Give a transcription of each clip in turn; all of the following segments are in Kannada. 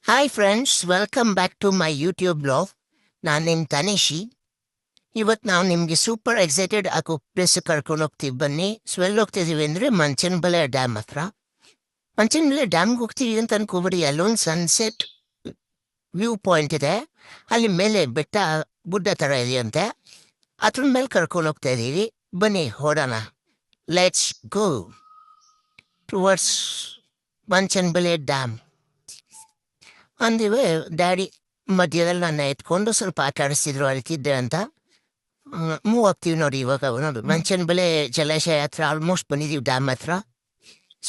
Hi friends, welcome back to my YouTube blog. ನಾನು ನಿಮ್ಮ ತನಿಷಿ. ಇವತ್ತು ನಾವು ನಿಮಗೆ ಸೂಪರ್ ಎಕ್ಸೈಟೆಡ್ ಆಗೋ ಪ್ಲೇಸ್ ಕರ್ಕೊಂಡು ಹೋಗ್ತೀವಿ. ಬನ್ನಿ. ಎಲ್ಲಿ ಹೋಗ್ತಿದ್ದೀವಿ ಅಂದರೆ ಮಂಚನಬೆಲೆ ಡ್ಯಾಮ್ ಹತ್ರ. ಮಂಚನಬೆಲೆ ಡ್ಯಾಮ್ಗೆ ಹೋಗ್ತೀವಿ ಅಂತ ಅನ್ಕೋಬಿಡಿ. ಅಲ್ಲೊಂದು ಸನ್ಸೆಟ್ ವ್ಯೂ ಪಾಯಿಂಟ್ ಇದೆ. ಅಲ್ಲಿ ಮೇಲೆ ಬೆಟ್ಟ ಗುಡ್ಡ ಥರ ಇದೆಯಂತೆ. ಅದ್ರ ಮೇಲೆ ಕರ್ಕೊಂಡು ಹೋಗ್ತಾ ಇದ್ದೀವಿ. ಬನ್ನಿ ಹೊಡೋಣ. Let's go towards Manchanabele dam. ಅಂದಿವೆ ಡ್ಯಾಡಿ ಮಧ್ಯದಲ್ಲಿ ನನ್ನ ಎತ್ಕೊಂಡು ಸ್ವಲ್ಪ ಆಟ ಆಡಿಸ್ತಿದ್ರು, ಅಳ್ತಿದ್ದೆ ಅಂತ. ಮೂವ್ ಆಗ್ತೀವಿ ನೋಡಿ. ಇವಾಗ ನೋಡಿ ಮಂಚನಬೆಲೆ ಜಲಾಶಯ ಹತ್ರ ಆಲ್ಮೋಸ್ಟ್ ಬಂದಿದ್ದೀವಿ, ಡ್ಯಾಮ್ ಹತ್ರ.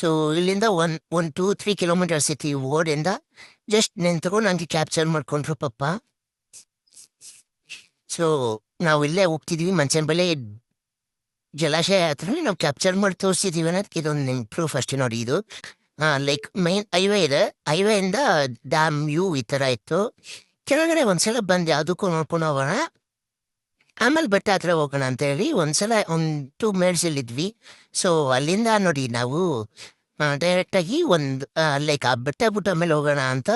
ಸೊ ಇಲ್ಲಿಂದ 1-2-3 ಕಿಲೋಮೀಟರ್ಸ್ ಇರ್ತೀವಿ ಓಡಿಂದ. ಜಸ್ಟ್ ನಿಂತ್ಕೊಂಡು ನನಗೆ ಕ್ಯಾಪ್ಚರ್ ಮಾಡ್ಕೊಂಡ್ರು ಪಪ್ಪ. ಸೊ ನಾವು ಇಲ್ಲೇ ಹೋಗ್ತಿದ್ವಿ ಮಂಚನಬೆಲೆ ಜಲಾಶಯ ಹತ್ರ. ನಾವು ಕ್ಯಾಪ್ಚರ್ ಮಾಡಿ ತೋರಿಸಿದ್ದೀವಿ ಅನ್ನೋದಕ್ಕೆ ಇದೊಂದು ನಿಮ್ಗೆ ಪ್ರೂಫ್ ಅಷ್ಟೇ ನೋಡಿ. ಇದು ಲೈಕ್ ಮೈನ್ ಹೈವೇ ಇದೆ. ಹೈವೇಯಿಂದ ಡ್ಯಾಮ್ ವ್ಯೂ ಈ ಥರ ಇತ್ತು. ಕೆಳಗಡೆ ಒಂದ್ಸಲ ಬಂದು ಯಾವುದಕ್ಕೂ ನೋಡ್ಕೊಂಡು ಹೋಗೋಣ, ಆಮೇಲೆ ಬೆಟ್ಟ ಹತ್ರ ಹೋಗೋಣ ಅಂತ ಹೇಳಿ ಒಂದ್ಸಲ 2 ಮೇಡ್ಸಲ್ಲಿದ್ವಿ. ಸೊ ಅಲ್ಲಿಂದ ನೋಡಿ ನಾವು ಡೈರೆಕ್ಟಾಗಿ ಲೈಕ್ ಆ ಬೆಟ್ಟ ಬಿಟ್ಟ ಮೇಲೆ ಹೋಗೋಣ ಅಂತ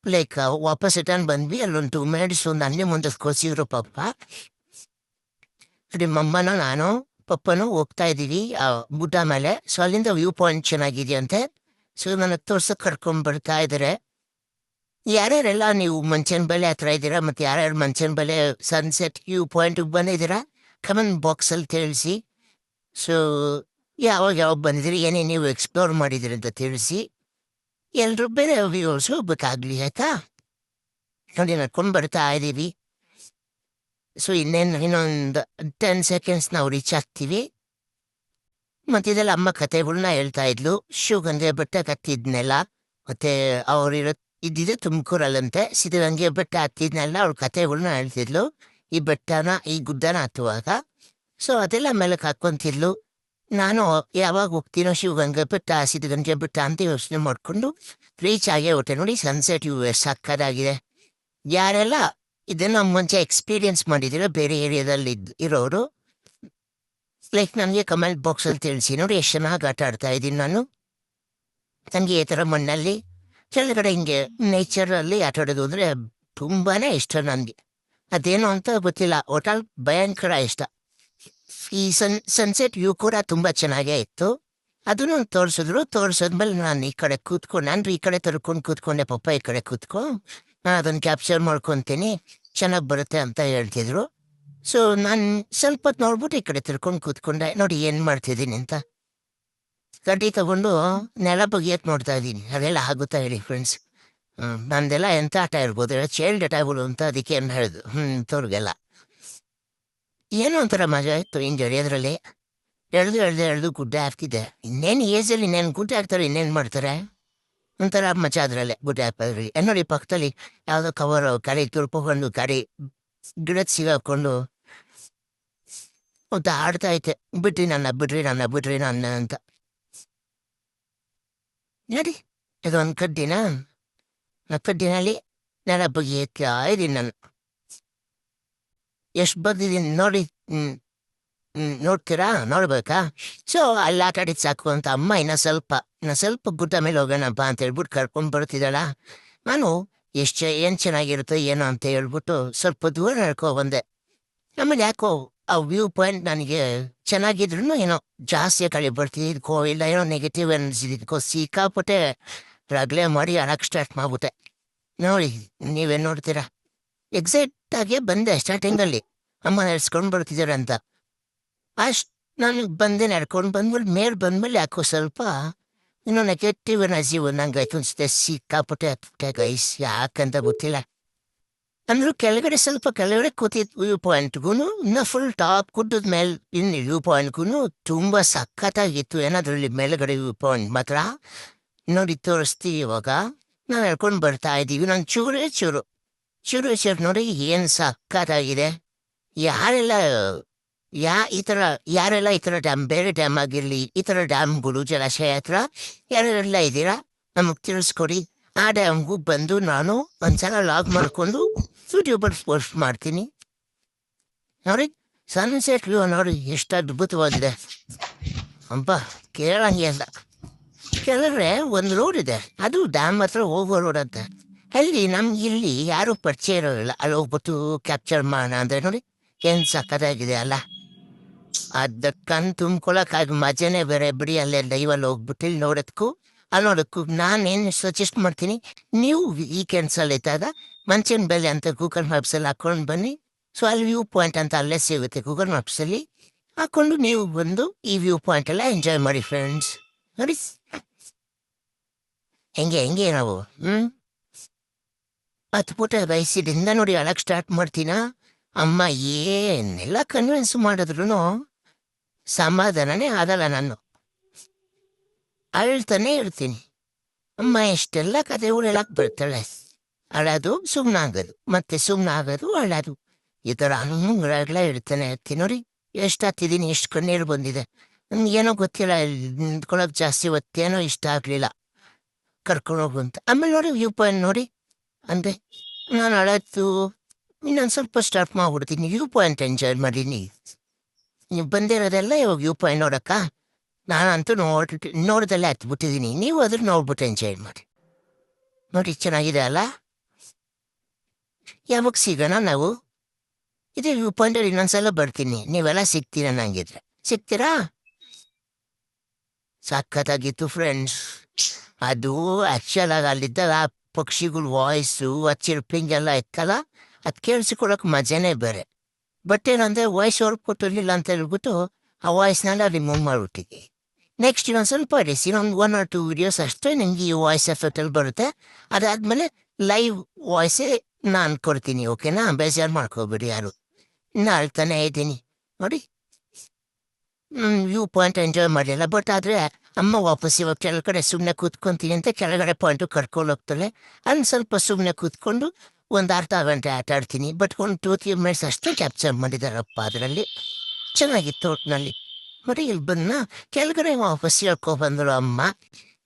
ಲೈಕ್ ವಾಪಸ್ ರಿಟರ್ನ್ ಬಂದ್ವಿ. ಅಲ್ಲೊಂದು 2 ಮೇಡ್ಸ್ ಒಂದು ಅಲ್ಲಿ ಮುಂದೆ ಕೋಸಿದ್ರು ಪಪ್ಪ. ಮಮ್ಮನೂ ನಾನು ಪಪ್ಪನೂ ಹೋಗ್ತಾ ಇದ್ದೀವಿ ಆ ಗುಡ್ಡ ಮೇಲೆ. ಸೊ ಅಲ್ಲಿಂದ ವ್ಯೂ ಪಾಯಿಂಟ್ ಚೆನ್ನಾಗಿದೆಯಂತೆ. ಸೊ ನನಗೆ ತೋರ್ಸಕ್ಕೆ ಕರ್ಕೊಂಡ್ಬರ್ತಾ ಇದ್ದಾರೆ. ಯಾರ್ಯಾರೆಲ್ಲ ನೀವು ಮಂಚನಬೆಲೆ ಹತ್ರ ಇದ್ದೀರಾ ಮತ್ತು ಯಾರ್ಯಾರು ಮಂಚನಬೆಲೆ ಸನ್ಸೆಟ್ ವ್ಯೂ ಪಾಯಿಂಟಿಗೆ ಬಂದಿದ್ದೀರಾ ಕಮೆಂಟ್ ಬಾಕ್ಸಲ್ಲಿ ತಿಳಿಸಿ. ಸೊ ಯಾವಾಗ ಬಂದಿದ್ದೀರಿ, ಏನೇ ನೀವು ಎಕ್ಸ್ಪ್ಲೋರ್ ಮಾಡಿದ್ದೀರಿ ಅಂತ ತಿಳಿಸಿ. ಎಲ್ಲರೂ ಬೇರೆ ವ್ಯೂಸ್ ಹೋಗ್ಬೇಕಾಗ್ಲಿ, ಆಯಿತಾ? ನೋಡಿ ನಡ್ಕೊಂಡು ಬರ್ತಾ ಇದ್ದೀವಿ. ಸೊ ಇನ್ನೊಂದು 10 ಸೆಕೆಂಡ್ಸ್ ನಾವು ರೀಚ್ ಆಗ್ತೀವಿ. ಮತ್ತು ಇದೆಲ್ಲ ಅಮ್ಮ ಕತೆಗಳ್ನ ಹೇಳ್ತಾ ಇದ್ಲು. ಶಿವಗಂಗೆ ಬೆಟ್ಟ ಹತ್ತಿದ್ನೆಲ್ಲ, ಮತ್ತು ಇದ್ದಿದ್ದು ತುಮಕೂರಲ್ಲಂತೆ. ಸಿದ್ಧಗಂಗೆ ಬೆಟ್ಟ ಹತ್ತಿದ್ನೆಲ್ಲ ಅವ್ರ ಕತೆಗಳ್ನ ಹೇಳ್ತಿದ್ಲು, ಈ ಬೆಟ್ಟನ ಈ ಗುಡ್ಡನ ಹತ್ತುವಾಗ. ಸೊ ಅದೆಲ್ಲ ಮೇಲಕ್ಕೆ ಹಾಕ್ಕೊಂತಿದ್ಲು. ನಾನು ಯಾವಾಗ ಹೋಗ್ತೀನೋ ಶಿವಗಂಗೆ ಬೆಟ್ಟ ಸಿದ್ಧಗಂಗೆ ಬೆಟ್ಟ ಅಂತ ಯೋಚನೆ ಮಾಡಿಕೊಂಡು ರೀಚ್ ಆಗೇ ಹೊಟ್ಟೆ. ನೋಡಿ ಸನ್ಸೆಟ್ ವ್ಯೂ ಸಕ್ಕದಾಗಿದೆ. ಯಾರೆಲ್ಲ ಇದನ್ನು ಮುಂಚೆ ಎಕ್ಸ್ಪೀರಿಯನ್ಸ್ ಮಾಡಿದ್ದೀರೋ ಬೇರೆ ಏರಿಯಾದಲ್ಲಿ ಇರೋರು ಲೈಕ್ ನನಗೆ ಕಮೆಂಟ್ ಬಾಕ್ಸಲ್ಲಿ ತಿಳಿಸಿ. ನೋಡಿ ಎಷ್ಟು ಚೆನ್ನಾಗಿ ಆಟ ಆಡ್ತಾ ಇದ್ದೀನಿ ನಾನು. ನನಗೆ ಈ ಥರ ಮಣ್ಣಲ್ಲಿ ಕೆಳಗಡೆ ಹಿಂಗೆ ನೇಚರಲ್ಲಿ ಆಟ ಆಡೋದು ಅಂದರೆ ತುಂಬಾ ಇಷ್ಟ ನನಗೆ. ಅದೇನು ಅಂತ ಗೊತ್ತಿಲ್ಲ, ಒಟ್ಟಾಲ್ ಭಯಂಕರ ಇಷ್ಟ. ಈ ಸನ್ಸೆಟ್ ವ್ಯೂ ಕೂಡ ತುಂಬ ಚೆನ್ನಾಗೇ ಇತ್ತು. ಅದನ್ನು ತೋರಿಸಿದ್ಮೇಲೆ ನಾನು ಈ ಕಡೆ ನಾನು ಈ ಕಡೆ ತರ್ಕೊಂಡು ಕೂತ್ಕೊಂಡೆ, ಪಪ್ಪ ಈ ಕಡೆ ನಾನು ಅದನ್ನು ಕ್ಯಾಪ್ಚರ್ ಮಾಡ್ಕೊತೀನಿ, ಚೆನ್ನಾಗಿ ಬರುತ್ತೆ ಅಂತ ಹೇಳ್ತಿದ್ರು. ಸೊ ನಾನು ಸ್ವಲ್ಪ ಹೊತ್ತು ನೋಡ್ಬಿಟ್ಟು ಈ ಕಡೆ ತಿರ್ಕೊಂಡು ಕೂತ್ಕೊಂಡೆ. ನೋಡಿ ಏನು ಮಾಡ್ತಿದ್ದೀನಿ ಅಂತ. ಕಡ್ಡಿ ತಗೊಂಡು ನೆಲ ಬಗೆಯಕ್ಕೆ ನೋಡ್ತಾ ಇದ್ದೀನಿ. ಅದೆಲ್ಲ ಆಗುತ್ತಾ ಹೇಳಿ ಫ್ರೆಂಡ್ಸ್? ನಂದೆಲ್ಲ ಎಂಥ ಆಟ ಇರ್ಬೋದು, ಚೈಲ್ಡ್ ಆಟಗಳು ಅಂತ ಅದಕ್ಕೆ ಏನು ಹೇಳಿದ್ರು ತೋರಿಗೆಲ್ಲ. ಏನೋ ಒಂಥರ ಮಜಾ ಇತ್ತು ಎಂಜಾಯ್. ಅದರಲ್ಲಿ ಎಳ್ದು ಗುಡ್ಡ ಹಾಕ್ತಿದ್ದೆ. ಇನ್ನೇನು ಏಜಲ್ಲಿ ಇನ್ನೇನು ಗುಡ್ಡ ಹಾಕ್ತಾರೆ, ಇನ್ನೇನು ಮಾಡ್ತಾರೆ, ಒಂಥರ ಮಜಾ ಅದರಲ್ಲೇ ಗುಡ್ಡ ಹಾಕೋದ್ರಲ್ಲಿ. ನೋಡಿ ಪಕ್ಕದಲ್ಲಿ ಯಾವುದೋ ಕವರು ಕಡೆ ತುರ್ಕೊಂಡು ಕಡೆ ಗಿಡದ ಸಿಗಾಕೊಂಡು ಅಂತ ಆಡ್ತಾ ಐತೆ, ಬಿಡ್ರಿ ನನ್ನ ಅಂತ. ನೋಡಿ ಇದೊಂದು ಕಡ್ಡಿನಲ್ಲಿ ನೆಲ ಬಗೆಯಕ್ಕೆ ಇದೀನಿ ನಾನು. ಎಷ್ಟು ಬಂದಿದ್ದೀನಿ ನೋಡಿ. ನೋಡ್ತೀರಾ? ನೋಡ್ಬೇಕಾ? ಸೊ ಅಲ್ಲಿ ಆಟ ಆಡಿದ್ದು ಸಾಕು ಅಂತ ಅಮ್ಮ ಇನ್ನು ಸ್ವಲ್ಪ ಗುಡ್ಡ ಮೇಲೆ ಹೋಗೋಣಪ್ಪ ಅಂತ ಹೇಳ್ಬಿಟ್ಟು ಕರ್ಕೊಂಡು ಬರ್ತಿದ್ದಾಳ. ನಾನು ಏನು ಚೆನ್ನಾಗಿರುತ್ತೋ ಏನೋ ಅಂತ ಹೇಳ್ಬಿಟ್ಟು ಸ್ವಲ್ಪ ದೂರ ಬಂದೆ. ಆಮೇಲೆ ಯಾಕೋ ಆ ವ್ಯೂ ಪಾಯಿಂಟ್ ನನಗೆ ಚೆನ್ನಾಗಿದ್ರು ಏನೋ ಜಾಸ್ತಿ ಕಳೆ ಬರ್ತಿದ್ಕೋ ಇಲ್ಲ ಏನೋ ನೆಗೆಟಿವ್ ಅನಿಸಿದ್ಕೋ ಸಿಕ್ಕಾಪಟ್ಟೆ ರಗಳೆ ಮಾಡಿ ಅಳಕ್ಕೆ ಸ್ಟಾರ್ಟ್ ಮಾಡ್ಬಿಟ್ಟೆ. ನೋಡಿ ನೀವೇನು ನೋಡ್ತೀರಾ? ಎಕ್ಸಾಕ್ಟಾಗಿ ಬಂದೆ ಸ್ಟಾರ್ಟಿಂಗಲ್ಲಿ ಅಮ್ಮ ನಡೆಸ್ಕೊಂಡು ಬರ್ತಿದ್ದಾರೆ ಅಂತ. ನಾನು ಬಂದೆ ನಡ್ಕೊಂಡು ಬಂದ್ಮೇಲೆ ಮೇಲೆ ಬಂದ್ಮೇಲೆ ಯಾಕೋ ಸ್ವಲ್ಪ ಇನ್ನೂ ನೆಗೆಟಿವ್ ಎನರ್ಜಿ ನಂಗೆ ಆಯ್ತು ಅನಿಸುತ್ತೆ. ಸಿಕ್ಕಾಪಟ್ಟೆ ಹತ್ತೆ ಗೈಸ್, ಯಾಕಂತ ಗೊತ್ತಿಲ್ಲ. ಅಂದರೂ ಕೆಳಗಡೆ ಕೂತಿದ್ದು ವ್ಯೂ ಪಾಯಿಂಟ್ಗೂ ಇನ್ನು ಫುಲ್ ಟಾಪ್ ಕುದ್ದದ ಮೇಲೆ ಇನ್ನು ವ್ಯೂ ಪಾಯಿಂಟ್ಗೂ ತುಂಬ ಸಖತ್ತಾಗಿತ್ತು. ಏನಾದ್ರಲ್ಲಿ ಮೇಲ್ಗಡೆ ವ್ಯೂ ಪಾಯಿಂಟ್ ಮಾತ್ರ ನೋಡಿ ತೋರಿಸ್ತೀವಿ. ಇವಾಗ ನಾವು ಹೇಳ್ಕೊಂಡು ಬರ್ತಾ ಇದ್ದೀವಿ. ನಾನು ಚೂರು ನೋಡಿ ಏನು ಸಖತ್ತಾಗಿದೆ. ಯಾರೆಲ್ಲ ಈ ಥರ ಡ್ಯಾಮ್, ಬೇರೆ ಡ್ಯಾಮ್ ಆಗಿರಲಿ, ಈ ಥರ ಡ್ಯಾಮ್ಗಳು ಜಲಾಶಯ ಹತ್ರ ಯಾರೆಲ್ಲ ಇದ್ದೀರಾ ನಮಗೆ ತಿಳಿಸ್ಕೊಡಿ. ಆ ಡ್ಯಾಮ್ಗೂ ಬಂದು ನಾನು ಒಂದ್ಸಲ ಲಾಗ್ ಮಾಡಿಕೊಂಡು ಯೂಟ್ಯೂಬಲ್ಲಿ ಪೋಸ್ಟ್ ಮಾಡ್ತೀನಿ. ನೋಡಿ ಸನ್ಸೆಟ್ ವ್ಯೂ ನೋಡಿ ಎಷ್ಟು ಅದ್ಭುತವಾಗಿದೆ. ಅಪ್ಪ ಕೇಳಂಗೆ ಅಂತ. ಕೆಳಗಡೆ ಒಂದು ರೋಡ್ ಇದೆ, ಅದು ಡ್ಯಾಮ್ ಹತ್ರ ಹೋಗೋ ರೋಡ್ ಅಂತ. ಅಲ್ಲಿ ನಮ್ಗೆ ಇಲ್ಲಿ ಯಾರು ಪರಿಚಯ ಇರೋಲ್ಲ, ಅಲ್ಲಿ ಹೋಗ್ಬಿಟ್ಟು ಕ್ಯಾಪ್ಚರ್ ಮಾಡೋಣ ಅಂದರೆ ನೋಡಿ ಏನು ಸಕ್ಕತ್ತಾಗಿದೆ ಅಲ್ಲ. ಅದ ಕಣ್ ತುಂಬ್ಕೊಳಕ್ಕಾಗ ಮಜಾನೇ ಬೇರೆ ಬಿಡಿ. ಅಲ್ಲೇ ಲೈವಲ್ಲಿ ಹೋಗ್ಬಿಟ್ಟು ಇಲ್ಲಿ ನೋಡೋದಕ್ಕೂ ಅಲ್ಲಿ ನೋಡೋಕ್ಕೂ ನಾನೇನು ಸಜೆಸ್ಟ್ ಮಾಡ್ತೀನಿ, ನೀವು ವೀಕೆಂಡ್ಸಲ್ಲಿ ಇದ್ದಾಗ ಮಂಚಿನ ಬೆಲೆ ಅಂತ ಗೂಗಲ್ ಮ್ಯಾಪ್ಸಲ್ಲಿ ಹಾಕೊಂಡು ಬನ್ನಿ. ಸೊ ಅಲ್ಲಿ ವ್ಯೂ ಪಾಯಿಂಟ್ ಅಂತ ಅಲ್ಲೇ ಸಿಗುತ್ತೆ ಗೂಗಲ್ ಮ್ಯಾಪ್ಸಲ್ಲಿ, ಹಾಕ್ಕೊಂಡು ನೀವು ಬಂದು ಈ ವ್ಯೂ ಪಾಯಿಂಟ್ ಎಲ್ಲ ಎಂಜಾಯ್ ಮಾಡಿ ಫ್ರೆಂಡ್ಸ್. ನೋಡಿ ಹೆಂಗೆ ನಾವು ಹತ್ಬಿಟ್ಟೆ ಬಯಸಿದಿಂದ ನೋಡಿ ಅಳಕ್ಕೆ ಸ್ಟಾರ್ಟ್ ಮಾಡ್ತೀನ. ಅಮ್ಮ ಏನೆಲ್ಲ ಕನ್ವಿನ್ಸ್ ಮಾಡಿದ್ರು ಸಮಾಧಾನನೇ ಆಗಲ್ಲ. ನಾನು ಅಳ್ತಾನೆ ಇರ್ತೀನಿ. ಅಮ್ಮ ಎಷ್ಟೆಲ್ಲ ಕಥೆಗಳು ಹೇಳಕ್ಕೆ ಬರ್ತಾಳೆ. ಅಳೋದು ಸುಮ್ಮನಾಗೋದು, ಮತ್ತೆ ಸುಮ್ಮನಾಗೋದು ಅಳೋದು, ಈ ಥರ ಹಂಗಳೆಲ್ಲ ಇಡ್ತಾನೆ ಇರ್ತೀನಿ. ನೋಡಿ ಎಷ್ಟು ಹತ್ತಿದ್ದೀನಿ, ಎಷ್ಟು ಕಣ್ಣೀರು ಬಂದಿದೆ. ನನಗೇನೋ ಗೊತ್ತಿಲ್ಲ, ನಿಂತ್ಕೊಳ್ಳೋಕೆ ಜಾಸ್ತಿ ಹೊತ್ತೇನೋ ಇಷ್ಟ ಆಗಲಿಲ್ಲ, ಕರ್ಕೊಂಡೋಗು ಅಂತ. ಆಮೇಲೆ ನೋಡಿ ವ್ಯೂ ಪಾಯಿಂಟ್ ನೋಡಿ ಅಂದೆ, ನಾನು ಅಳತ್ತು ಇನ್ನೊಂದು ಸ್ವಲ್ಪ ಸ್ಟಾರ್ಟ್ ಮಾಡ್ಬಿಡ್ತೀನಿ. ವ್ಯೂ ಪಾಯಿಂಟ್ ಎಂಜಾಯ್ ಮಾಡೀನಿ. ನೀವು ಬಂದಿರೋದೆಲ್ಲ ಇವಾಗ ವ್ಯೂ ಪಾಯಿಂಟ್ ನೋಡಕ್ಕ. ನಾನಂತೂ ನೋಡ್ದಲ್ಲೇ ಹತ್ಬಿಟ್ಟಿದ್ದೀನಿ. ನೀವು ಅದ್ರ ನೋಡ್ಬಿಟ್ಟು ಎಂಜಾಯ್ ಮಾಡಿ. ನೋಡಿ ಚೆನ್ನಾಗಿದೆ ಅಲ್ಲ. ಯಾವಾಗ ಸಿಗೋಣ ನಾವು? ಇದೇ ವ್ಯೂ ಪಾಯಿಂಟಲ್ಲಿ ಇನ್ನೊಂದ್ಸಲ ಬರ್ತೀನಿ, ನೀವೆಲ್ಲ ಸಿಗ್ತೀರ ನಂಗಿದ್ರೆ. ಸಿಗ್ತೀರಾ? ಸಖತ್ತಾಗಿತ್ತು ಫ್ರೆಂಡ್ಸ್. ಅದು ಆ್ಯಕ್ಚುಲಾಗಿ ಅಲ್ಲಿದ್ದಾಗ ಆ ಪಕ್ಷಿಗಳ ವಾಯ್ಸು, ಆ ಚಿರ್ಪಿಂಗ್ ಎಲ್ಲ ಇತ್ತಲ್ಲ, ಅದು ಕೇಳಿಸ್ಕೊಳಕ್ಕೆ ಮಜಾನೇ ಬೇರೆ. ಬಟ್ ಏನಂದರೆ ವಾಯ್ಸ್ ಹೊರಕೊಟ್ಟಿರಲಿಲ್ಲ ಅಂತ ಹೇಳ್ಬಿಟ್ಟು ಆ ವಾಯ್ಸ್ನೆಲ್ಲ ರಿಮೂವ್ ಮಾಡಿಬಿಟ್ಟಿದ್ದೆ. ನೆಕ್ಸ್ಟ್ ಇನ್ನೊಂದು ಸ್ವಲ್ಪ ಡೇಸ್, ಇನ್ನೊಂದು 1 or 2 ವೀಡಿಯೋಸ್ ಅಷ್ಟೇ ನಿಮಗೆ ಈ ವಾಯ್ಸ್ ಎಫೆಕ್ಟಲ್ಲಿ ಬರುತ್ತೆ. ಅದಾದಮೇಲೆ ಲೈವ್ ವಾಯ್ಸೇ ನಾನು ಕೊಡ್ತೀನಿ, ಓಕೆನಾ? ಬೇಜಾರು ಮಾಡ್ಕೋಬೇಡಿ ಯಾರು. ಇನ್ನು ಅಳ್ತಾನೆ ಇದ್ದೀನಿ ನೋಡಿ. ವ್ಯೂ ಪಾಯಿಂಟ್ ಎಂಜಾಯ್ ಮಾಡಿಲ್ಲ. ಬಟ್ ಆದರೆ ಅಮ್ಮ ವಾಪಸ್ ಇವಾಗ ಕೆಳಗಡೆ ಸುಮ್ಮನೆ ಕೂತ್ಕೊತೀನಿ ಅಂತ ಕೆಳಗಡೆ ಪಾಯಿಂಟು ಕರ್ಕೊಂಡು ಹೋಗ್ತಾಳೆ. ಅಲ್ಲಿ ಸ್ವಲ್ಪ ಸುಮ್ಮನೆ ಕೂತ್ಕೊಂಡು ಒಂದು ಅರ್ಧ ಗಂಟೆ ಆಟ ಆಡ್ತೀನಿ. ಬಟ್ ಒಂದು 2-3 ಮಿನಿಟ್ಸ್ ಅಷ್ಟೇ ಕ್ಯಾಪ್ಚರ್ ಮಾಡಿದಾರಪ್ಪ ಅದರಲ್ಲಿ. ಚೆನ್ನಾಗಿತ್ತು ಒಟ್ಟಿನಲ್ಲಿ. మరి ಇಲ್ಲಿ ಬಂದ ಕೆಳಗಡೆ ವಾಪಸ್ ಹೇಳ್ಕೊಬಂದರು ಅಮ್ಮ.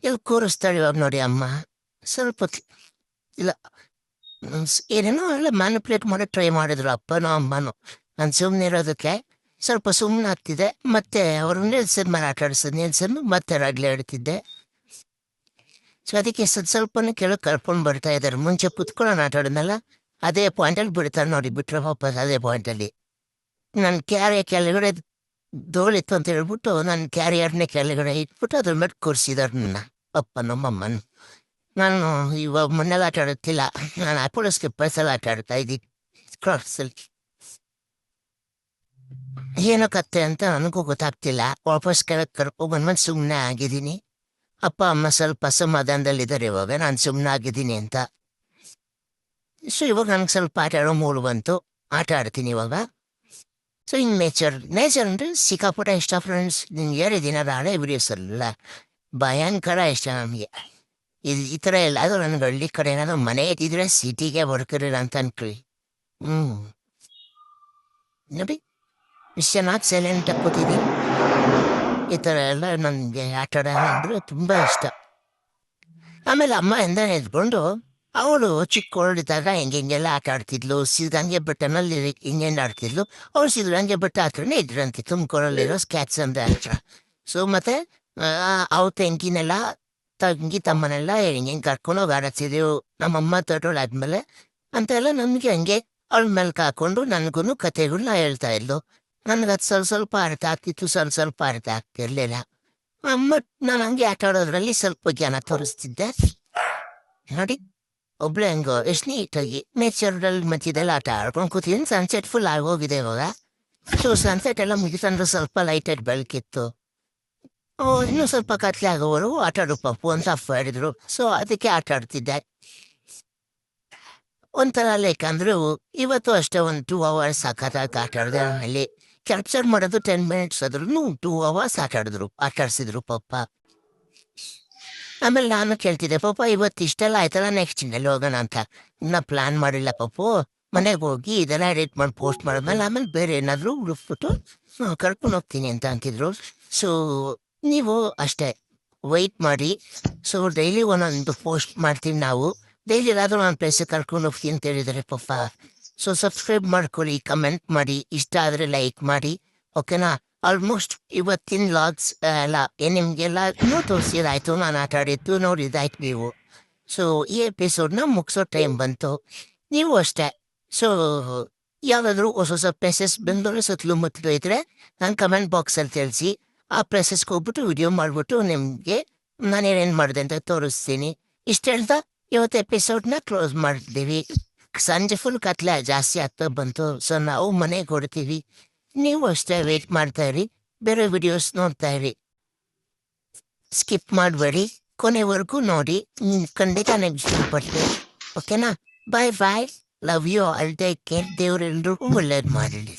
ಇಲ್ಲಿ ಕೂರಿಸ್ತಾಳೆ ಇವಾಗ ನೋಡಿ ಅಮ್ಮ. ಸ್ವಲ್ಪ ಇಲ್ಲ ಏನೇನೋ ಎಲ್ಲ ಮ್ಯಾನಿಪ್ಯುಲೇಟ್ ಮಾಡಿ ಟ್ರೈ ಮಾಡಿದ್ರು ಅಪ್ಪನೋ ಅಮ್ಮನೋ. ನಾನು ಸುಮ್ಮನೆ ಇರೋದಕ್ಕೆ ಸ್ವಲ್ಪ ಸುಮ್ಮನೆ ಆಗ್ತಿದ್ದೆ. ಮತ್ತೆ ಅವರು ನಿಲ್ಸಿದ ಮೇಲೆ ಆಟ ಆಡಿಸೋದು ನಿಲ್ಸನ್ನು ಮತ್ತೆ ರಗ್ಲೆ ಆಡ್ತಿದ್ದೆ. ಸೊ ಅದಕ್ಕೆ ಸ್ವಲ್ಪನೇ ಕೆಳಗೆ ಕರ್ಕೊಂಡು ಬರ್ತಾ ಇದ್ದಾರೆ. ಮುಂಚೆ ಕುತ್ಕೊಳ್ಳೋಣ ಆಟ ಆಡಿದ್ನಲ್ಲ, ಅದೇ ಪಾಯಿಂಟಲ್ಲಿ ಬಿಡ್ತಾರೆ ನೋಡಿ. ಬಿಟ್ಟರೆ ವಾಪಸ್ ಅದೇ ಪಾಯಿಂಟಲ್ಲಿ ನನ್ನ ಕ್ಯಾರಿಯ ಕೆಳಗಡೆ ದೋಳಿತ್ತು ಅಂತ ಹೇಳ್ಬಿಟ್ಟು ನನ್ನ ಕ್ಯಾರಿಯರ್ನೇ ಕೆಳಗಡೆ ಇಟ್ಬಿಟ್ಟು ಅದ್ರ ಮೇಲೆ ಕೂರಿಸಿದಾರೆ ನನ್ನ ಅಪ್ಪ ನಮ್ಮಮ್ಮನ. ನಾನು ಇವಾಗ ಮೊನ್ನೆಲ್ಲ ಆಟ ಆಡುತ್ತಿಲ್ಲ, ನಾನು ಅಪೋಲೋ ಸ್ಕಿಪ್ಪರ್ಸಲ್ಲಿ ಆಟ ಆಡ್ತಾ ಇದ್ದೀನಿ ಕ್ರಾಸಲ್ಲಿ. ಏನೋ ಕತ್ತೆ ಅಂತ ನನಗೂ ಗೊತ್ತಾಗ್ತಿಲ್ಲ. ವಾಪಸ್ ಕೆಳಗೆ ಕರ್ಕೊಂಡ್ಬಂದ್ಮೇಲೆ ಸುಮ್ಮನೆ ಆಗಿದ್ದೀನಿ. ಅಪ್ಪ ಅಮ್ಮ ಸ್ವಲ್ಪ ಸಮಾಧಾನದಲ್ಲಿದ್ದಾರೆ ಇವಾಗ ನಾನು ಸುಮ್ಮನೆ ಆಗಿದ್ದೀನಿ ಅಂತ. ಸೊ ಇವಾಗ ನನಗೆ ಸ್ವಲ್ಪ ಆಟ ಆಡೋ ಮೂಳು ಬಂತು, ಆಟ ಆಡ್ತೀನಿ ಇವಾಗ. ಸೊ ಇನ್ನು ನೇಚರ್ ಅಂದರೆ ಸಿಕ್ಕಾಪುಟ ಇಷ್ಟ ಫ್ರೆಂಡ್ಸ್. ನಿಮ್ಗೆ ಹೇಳಿದ್ದೀನಿ ಹಳೆ ವಿಡಿಯೋಸಲ್ಲ, ಭಯಂಕರ ಇಷ್ಟ ನಮಗೆ. ಈ ಥರ ಎಲ್ಲಾದರೂ ನನಗೆ ಹಳ್ಳಿ ಕಡೆ ಏನಾದರೂ ಮನೆ ಇದ್ದಿದ್ರೆ ಸಿಟಿಗೆ ಬರ್ಕಿರಲಿಲ್ಲ ಅಂತ ಅನ್ಕೊಳ್ಳಿ. ನೋಡಿ ಇಷ್ಟು ಚೆನ್ನಾಗಿ ಸೈಲೆಂಟಾಗಿ ಕೂತಿದ್ದೀನಿ. ಈ ಥರ ಎಲ್ಲ ನನಗೆ ಆಟ ಆಡೋಣ ಅಂದರೆ ತುಂಬ ಇಷ್ಟ. ಆಮೇಲೆ ಅಮ್ಮ ಎಂದಾನೆ ಎದ್ಕೊಂಡು ಅವಳು ಚಿಕ್ಕವಳಿದ್ದಾಗ ಹಿಂಗೆಲ್ಲ ಆಟ ಆಡ್ತಿದ್ಲು. ಸಿದ್ಧಂಗೆ ಬೆಟ್ಟನಲ್ಲಿ ಹಿಂಗೇನು ಆಡ್ತಿದ್ಲು. ಅವಳು ಸಿದ್ಧಂಗೆ ಬೆಟ್ಟ ಹತ್ರನೇ ಇದ್ರಂತೆ, ತುಮಕೂರಲ್ಲಿರೋ ಸ್ಕ್ಯಾಚ್ ಅಂತ ಹತ್ರ. ಸೊ ಮತ್ತೆ ಅವ್ರ ತಂಗಿ ತಮ್ಮನೆಲ್ಲ ಹಿಂಗೆ ಕರ್ಕೊಂಡೋಗಿ ಆಡಿಸಿದೆವು. ನಮ್ಮಮ್ಮ ತೊಟ್ಟೋಳಾದ್ಮೇಲೆ ಅಂತೆಲ್ಲ ನನಗೆ ಹಂಗೆ ಅವಳ ಮೇಲೆ ಹಾಕೊಂಡು ನನಗೂ ಕಥೆಗಳನ್ನ ಹೇಳ್ತಾ ಇದ್ಲು. ನನಗೆ ಅದು ಸ್ವಲ್ಪ ಅರ್ಥ ಆಗ್ತಿತ್ತು, ಸ್ವಲ್ಪ ಅರ್ಥ ಆಗ್ತಿರ್ಲಿಲ್ಲ. ಅಮ್ಮ ನಾನು ಹಂಗೆ ಆಟ ಆಡೋದ್ರಲ್ಲಿ ಸ್ವಲ್ಪ ಜ್ಞಾನ ತೋರಿಸ್ತಿದ್ದೆ ನೋಡಿ. ಒಬ್ಳೆ ಹೆಂಗೋ ಎಷ್ಟು ನೀಟಾಗಿ ನೇಚರಲ್ಲಿ ಮಧ್ಯದಲ್ಲಿ ಆಟ ಆಡ್ಕೊಂಡು ಕೂತಿದ್ದೀನಿ. ಸನ್ಸೆಟ್ ಫುಲ್ ಆಗೋಗಿದೆ ಇವಾಗ. ಸೊ ಸನ್ಸೆಟ್ ಎಲ್ಲ ಮುಗಿತಂದ್ರೆ ಸ್ವಲ್ಪ ಲೈಟೆಡ್ ಬೆಳಕಿತ್ತು. ಇನ್ನೂ ಸ್ವಲ್ಪ ಕತ್ಲೆ ಆಗೋವರೆಗೂ ಆಟ ಆಡು ಪಪ್ಪು ಅಂತ ಅಪ್ಪ ಹೇಳಿದ್ರು. ಸೊ ಅದಕ್ಕೆ ಆಟ ಆಡ್ತಿದ್ದೆ. ಒಂಥರ ಲೈಕ್ ಅಂದರೂ ಇವತ್ತು ಅಷ್ಟೇ ಒಂದು 2 hours ಸಖತ್ತಾಗಿ ಆಟ ಆಡಿದೆ. ಅಲ್ಲಿ ಕ್ಯಾಪ್ಚರ್ ಮಾಡೋದು 10 minutes ಆದ್ರೂ 2 hours ಆಟ ಆಡಿಸಿದ್ರು ಪಪ್ಪ. ಆಮೇಲೆ ನಾನು ಕೇಳ್ತಿದ್ದೆ, ಪಾಪ ಇವತ್ತು ಇಷ್ಟೆಲ್ಲ ಆಯ್ತಲ್ಲ, ನೆಕ್ಸ್ಟ್ ಇನ್ನೆಲ್ಲಿ ಹೋಗೋಣ ಅಂತ. ಇನ್ನೂ ಪ್ಲ್ಯಾನ್ ಮಾಡಿಲ್ಲ ಪಪ್ಪು. ಮನೆಗೆ ಹೋಗಿ ಇದೆಲ್ಲ ಎಡಿಟ್ ಮಾಡಿ ಪೋಸ್ಟ್ ಮಾಡಿದ್ಮೇಲೆ ಆಮೇಲೆ ಬೇರೆ ಏನಾದರೂ ಹುಡುಕ್ಬಿಟ್ಟು ಕರ್ಕೊಂಡು ಹೋಗ್ತೀನಿ ಅಂತ ಅಂತಿದ್ರು. ಸೊ ನೀವು ಅಷ್ಟೇ ವೆಯ್ಟ್ ಮಾಡಿ. ಸೊ ಡೈಲಿ ಒಂದೊಂದು ಪೋಸ್ಟ್ ಮಾಡ್ತೀವಿ ನಾವು. ಡೈಲಿ ಏನಾದರೂ ಒಂದು ಪ್ಲೇಸಿಗೆ ಕರ್ಕೊಂಡು ಹೋಗ್ತೀನಿ ಅಂತ ಹೇಳಿದ್ದಾರೆ ಪಪ್ಪ. ಸೊ ಸಬ್ಸ್ಕ್ರೈಬ್ ಮಾಡ್ಕೊಳ್ಳಿ, ಕಮೆಂಟ್ ಮಾಡಿ, ಇಷ್ಟ ಆದರೆ ಲೈಕ್ ಮಾಡಿ, ಓಕೆನಾ? ಆಲ್ಮೋಸ್ಟ್ ಇವತ್ತಿನ ಲಾಗ್ಸ್ ಎಲ್ಲ ನಿಮಗೆಲ್ಲ ತೋರಿಸಿದಾಯ್ತು, ನಾನು ಆಟ ಆಡಿದ್ದು ನೋಡಿದ್ದಾಯ್ತು ನೀವು. ಸೊ ಈ ಎಪಿಸೋಡ್ನ ಮುಗಿಸೋ ಟೈಮ್ ಬಂತು. ನೀವು ಅಷ್ಟೇ. ಸೊ ಯಾವುದಾದ್ರೂ ಹೊಸ ಹೊಸ ಪ್ಲೇಸಸ್ ಬೆಂಗಳೂರು ಸುತ್ತಲೂ ಇದ್ರೆ ನಾನು ಕಮೆಂಟ್ ಬಾಕ್ಸಲ್ಲಿ ತಿಳಿಸಿ. ಆ ಪ್ಲೇಸಸ್ಗೆ ಹೋಗ್ಬಿಟ್ಟು ವಿಡಿಯೋ ಮಾಡಿಬಿಟ್ಟು ನಿಮಗೆ ನಾನೇನೇನು ಮಾಡಿದೆ ಅಂತ ತೋರಿಸ್ತೀನಿ. ಇಷ್ಟು ಹೇಳ್ತಾ ಇವತ್ತು ಎಪಿಸೋಡ್ನ ಕ್ಲೋಸ್ ಮಾಡ್ತೀವಿ. ಸಂಜೆ ಫುಲ್ ಕತ್ಲೆ ಜಾಸ್ತಿ ಆಗ್ತಾ ಬಂತು. ಸೊ ನಾವು ಮನೆಗೆ ಹೊಡ್ತೀವಿ. ನೀವು ಅಷ್ಟೇ ವೇಟ್ ಮಾಡ್ತಾ ಇರಿ, ಬೇರೆ ವಿಡಿಯೋಸ್ ನೋಡ್ತಾ ಇರಿ, ಸ್ಕಿಪ್ ಮಾಡಬೇಡಿ, ಕೊನೆವರೆಗೂ ನೋಡಿ. ಖಂಡಿತ ನಿಮ್ಗೆ ಇಷ್ಟಪಡ್ತೀವಿ. ಓಕೆನಾ? Bye bye, love you all, take care. ದೇವರೆಲ್ಲರಿಗೂ ಒಳ್ಳೇದು ಮಾಡಲಿ.